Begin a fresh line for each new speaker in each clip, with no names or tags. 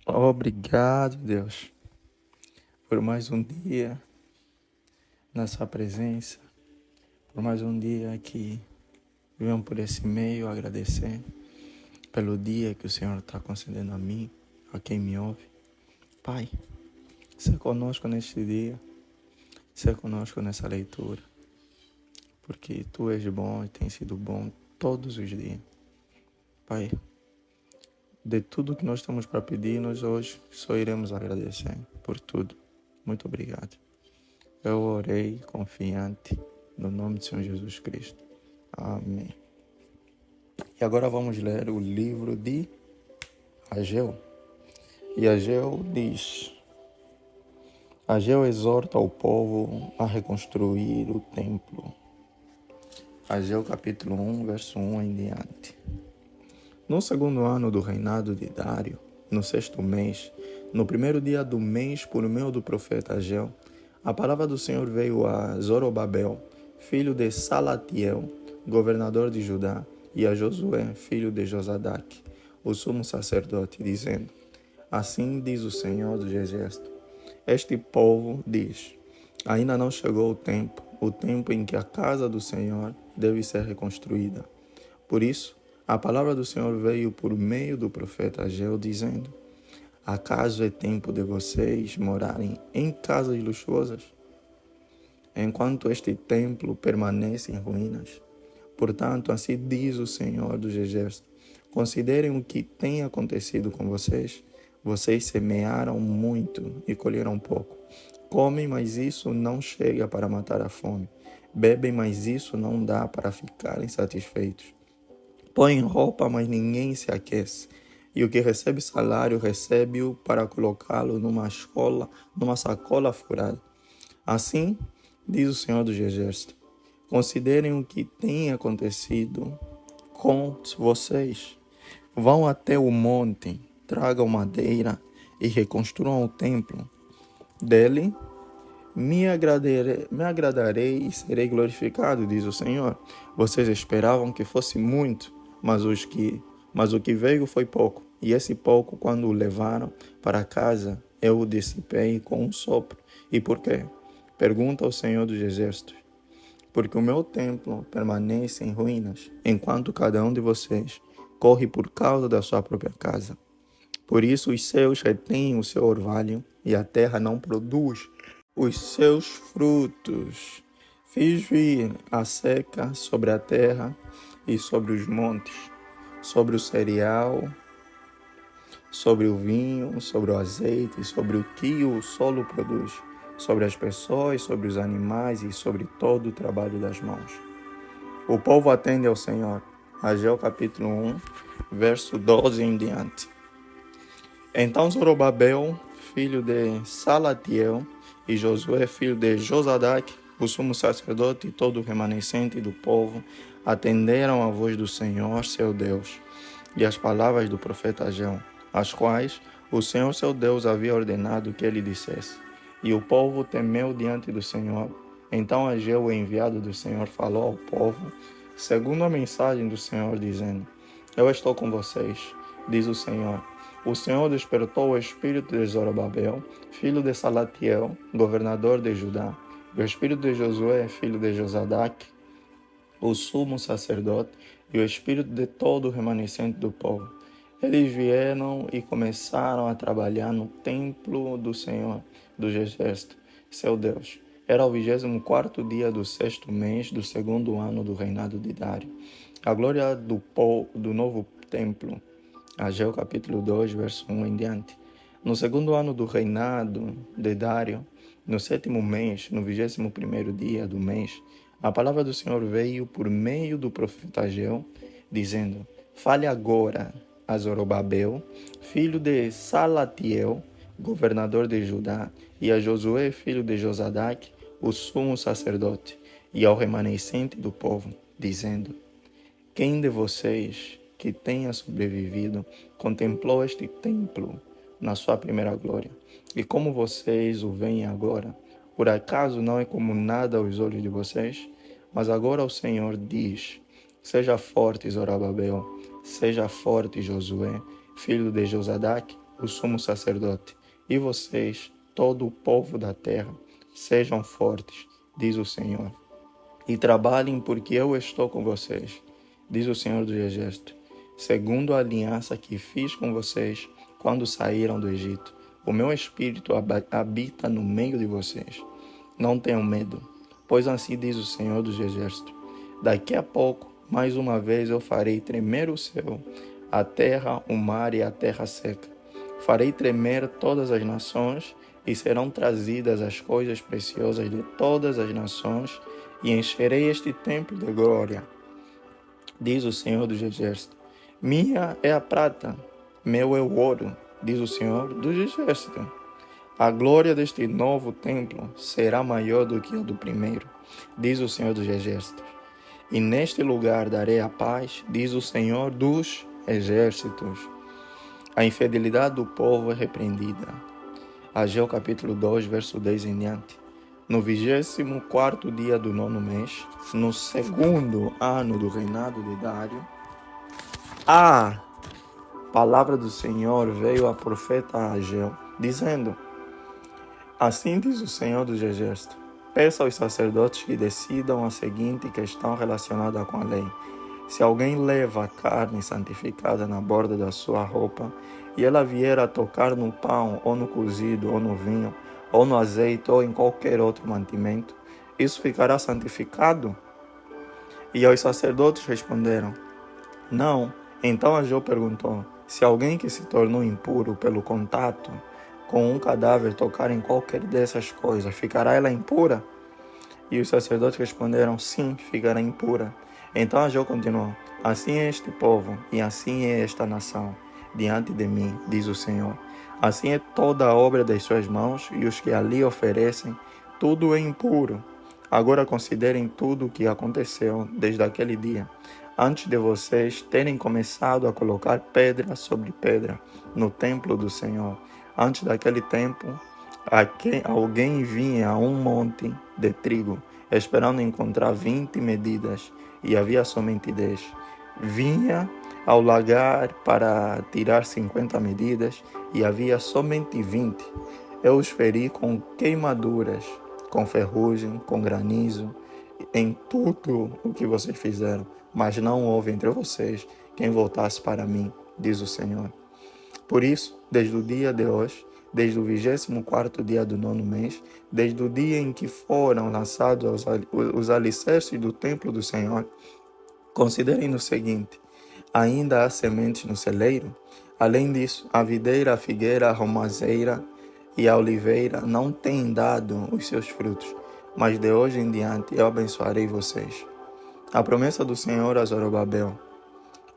Obrigado, Deus, por mais um dia na sua presença, por mais um dia que venham por esse meio agradecer pelo dia que o Senhor está concedendo a mim, a quem me ouve. Pai, seja conosco neste dia, seja conosco nessa leitura, porque Tu és bom e tens sido bom todos os dias. Pai, de tudo que nós estamos para pedir, nós hoje só iremos agradecer por tudo. Muito obrigado. Eu orei confiante no nome do Senhor Jesus Cristo. Amém. E agora vamos ler o livro de Ageu. E Ageu diz: Ageu exorta o povo a reconstruir o templo. Ageu capítulo 1, verso 1 em diante. No segundo ano do reinado de Dário, no sexto mês, no primeiro dia do mês, por meio do profeta Ageu, a palavra do Senhor veio a Zorobabel, filho de Salatiel, governador de Judá, e a Josué, filho de Josadaque, o sumo sacerdote, dizendo: Assim diz o Senhor dos Exércitos: Este povo diz: Ainda não chegou o tempo em que a casa do Senhor deve ser reconstruída. Por isso, a palavra do Senhor veio por meio do profeta Ageu, dizendo: Acaso é tempo de vocês morarem em casas luxuosas, enquanto este templo permanece em ruínas? Portanto, assim diz o Senhor dos Exércitos: Considerem o que tem acontecido com vocês. Vocês semearam muito e colheram pouco. Comem, mas isso não chega para matar a fome. Bebem, mas isso não dá para ficarem satisfeitos. Põem roupa, mas ninguém se aquece. E o que recebe salário, recebe-o para colocá-lo numa sacola furada. Assim, diz o Senhor dos Exércitos: Considerem o que tem acontecido com vocês. Vão até o monte, tragam madeira e reconstruam o templo. Dele me agradarei e serei glorificado, diz o Senhor. Vocês esperavam que fosse muito, mas o que veio foi pouco. E esse pouco, quando o levaram para casa, eu o dissipei com um sopro. E por quê? Pergunta ao Senhor dos Exércitos. Porque o meu templo permanece em ruínas, enquanto cada um de vocês corre por causa da sua própria casa. Por isso os céus retêm o seu orvalho e a terra não produz os seus frutos. Fiz vir a seca sobre a terra e sobre os montes, sobre o cereal, sobre o vinho, sobre o azeite e sobre o que o solo produz, sobre as pessoas, sobre os animais e sobre todo o trabalho das mãos. O povo atende ao Senhor. Ageu capítulo 1, verso 12 em diante. Então Zorobabel, filho de Salatiel, e Josué, filho de Josadaque, o sumo sacerdote e todo o remanescente do povo, atenderam à voz do Senhor, seu Deus, e às palavras do profeta Ageu, as quais o Senhor, seu Deus, havia ordenado que ele dissesse. E o povo temeu diante do Senhor. Então Ageu, o enviado do Senhor, falou ao povo, segundo a mensagem do Senhor, dizendo: Eu estou com vocês, diz o Senhor. O Senhor despertou o espírito de Zorobabel, filho de Salatiel, governador de Judá, e o espírito de Josué, filho de Josadaque, o sumo sacerdote, e o espírito de todo o remanescente do povo. Eles vieram e começaram a trabalhar no templo do Senhor dos Exércitos, seu Deus. Era o 24º dia do sexto mês do segundo ano do reinado de Dário. A glória do novo templo. Ageu capítulo 2, verso 1 em diante. No segundo ano do reinado de Dário, no sétimo mês, no 21º dia do mês, a palavra do Senhor veio por meio do profeta Ageu, dizendo: Fale agora a Zorobabel, filho de Salatiel, governador de Judá, e a Josué, filho de Josadaque, o sumo sacerdote, e ao remanescente do povo, dizendo: Quem de vocês que tenha sobrevivido contemplou este templo na sua primeira glória? E como vocês o veem agora, por acaso não é como nada aos olhos de vocês? Mas agora o Senhor diz: Seja forte, Zorobabel, seja forte, Josué, filho de Josadaque, o sumo sacerdote, e vocês, todo o povo da terra, sejam fortes, diz o Senhor, e trabalhem porque eu estou com vocês, diz o Senhor dos Exércitos, segundo a aliança que fiz com vocês quando saíram do Egito. O meu espírito habita no meio de vocês. Não tenham medo, pois assim diz o Senhor dos Exércitos. Daqui a pouco, mais uma vez, eu farei tremer o céu, a terra, o mar e a terra seca. Farei tremer todas as nações e serão trazidas as coisas preciosas de todas as nações e encherei este templo de glória, diz o Senhor dos Exércitos. Minha é a prata, meu é o ouro, diz o Senhor dos Exércitos. A glória deste novo templo será maior do que a do primeiro, diz o Senhor dos Exércitos. E neste lugar darei a paz, diz o Senhor dos Exércitos. A infidelidade do povo é repreendida. Ageu capítulo 2, verso 10 em diante. No 24º dia do 9º mês, no 2º ano do reinado de Dário, a palavra do Senhor veio ao profeta Ageu, dizendo: assim diz o Senhor dos Exércitos, peça aos sacerdotes que decidam a seguinte questão relacionada com a lei. Se alguém leva a carne santificada na borda da sua roupa, e ela vier a tocar no pão, ou no cozido, ou no vinho, ou no azeite, ou em qualquer outro mantimento, isso ficará santificado? E os sacerdotes responderam: não. Então Ageu perguntou: se alguém que se tornou impuro pelo contato com um cadáver tocar em qualquer dessas coisas, ficará ela impura? E os sacerdotes responderam: sim, ficará impura. Então Ageu continuou: assim é este povo, e assim é esta nação, diante de mim, diz o Senhor. Assim é toda a obra das suas mãos, e os que ali oferecem, tudo é impuro. Agora considerem tudo o que aconteceu desde aquele dia, antes de vocês terem começado a colocar pedra sobre pedra no templo do Senhor. Antes daquele tempo, alguém vinha a um monte de trigo, esperando encontrar 20 medidas, e havia somente 10. Vinha ao lagar para tirar 50 medidas, e havia somente 20. Eu os feri com queimaduras, com ferrugem, com granizo, em tudo o que vocês fizeram, mas não houve entre vocês quem voltasse para mim, diz o Senhor. Por isso, desde o dia de hoje, desde o 24º dia do 9º mês, desde o dia em que foram lançados os alicerces do templo do Senhor, considerem o seguinte: ainda há sementes no celeiro? Além disso, a videira, a figueira, a romazeira e a oliveira não têm dado os seus frutos, mas de hoje em diante eu abençoarei vocês. A promessa do Senhor a Zorobabel.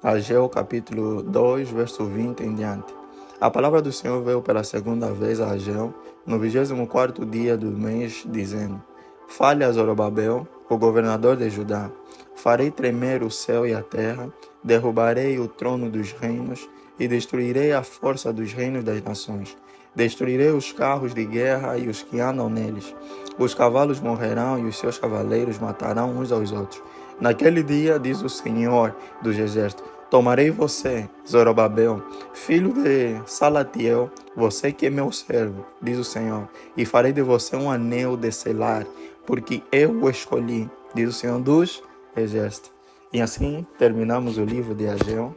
Ageu capítulo 2, verso 20 em diante. A palavra do Senhor veio pela segunda vez a Ageu, no 24º dia do mês, dizendo: fale a Zorobabel, o governador de Judá: farei tremer o céu e a terra, derrubarei o trono dos reinos e destruirei a força dos reinos das nações. Destruirei os carros de guerra e os que andam neles. Os cavalos morrerão e os seus cavaleiros matarão uns aos outros. Naquele dia, diz o Senhor dos Exércitos, tomarei você, Zorobabel, filho de Salatiel, você que é meu servo, diz o Senhor, e farei de você um anel de selar, porque eu o escolhi, diz o Senhor dos Exércitos. E assim terminamos o livro de Ageu,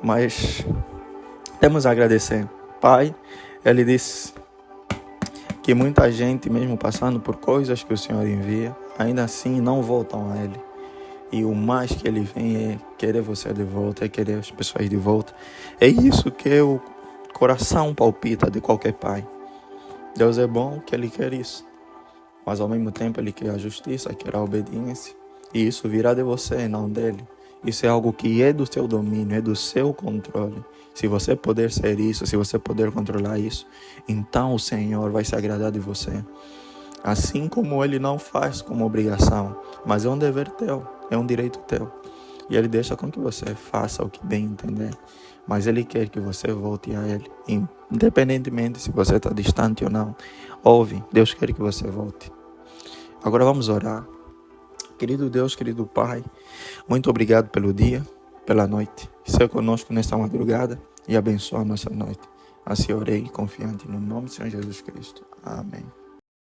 mas temos a agradecer. Pai, ele disse que muita gente, mesmo passando por coisas que o Senhor envia, ainda assim não voltam a Ele. E o mais que Ele vem é querer você de volta, é querer as pessoas de volta. É isso que o coração palpita de qualquer pai. Deus é bom, que Ele quer isso. Mas ao mesmo tempo Ele quer a justiça, quer a obediência. E isso virá de você, não dele. Isso é algo que é do seu domínio, é do seu controle. Se você puder ser isso, se você puder controlar isso, então o Senhor vai se agradar de você. Assim como Ele não faz como obrigação, mas é um dever teu, é um direito teu. E Ele deixa com que você faça o que bem entender. Mas Ele quer que você volte a Ele, independentemente se você está distante ou não. Ouve, Deus quer que você volte. Agora vamos orar. Querido Deus, querido Pai, muito obrigado pelo dia, pela noite. Seja conosco nesta madrugada e abençoa a nossa noite. Assim orei, confiante no nome do Senhor Jesus Cristo. Amém.